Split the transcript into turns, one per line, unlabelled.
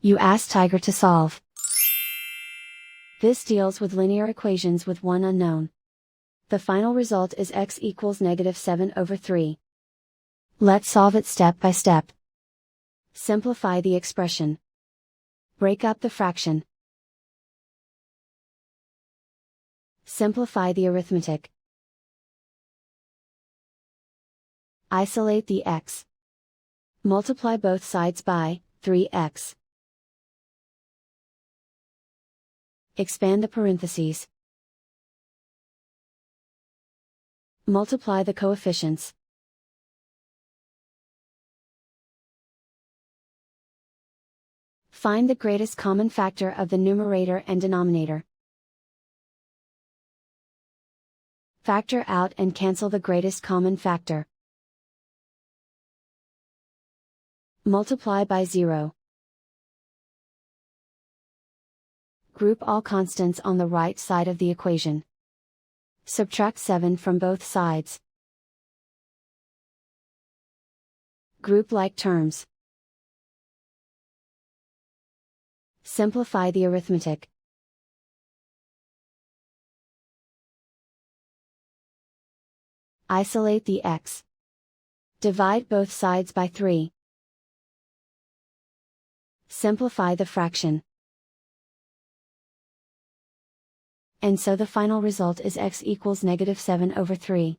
You ask Tiger to solve. This deals with linear equations with one unknown. The final result is x equals -7/3. Let's solve it step by step. Simplify the expression. Break up the fraction. Simplify the arithmetic. Isolate the x. Multiply both sides by 3x. Expand the parentheses. Multiply the coefficients. Find the greatest common factor of the numerator and denominator. Factor out and cancel the greatest common factor. Multiply by 0. Group all constants on the right side of the equation. Subtract 7 from both sides. Group like terms. Simplify the arithmetic. Isolate the x. Divide both sides by 3. Simplify the fraction. And so the final result is x equals -7/3.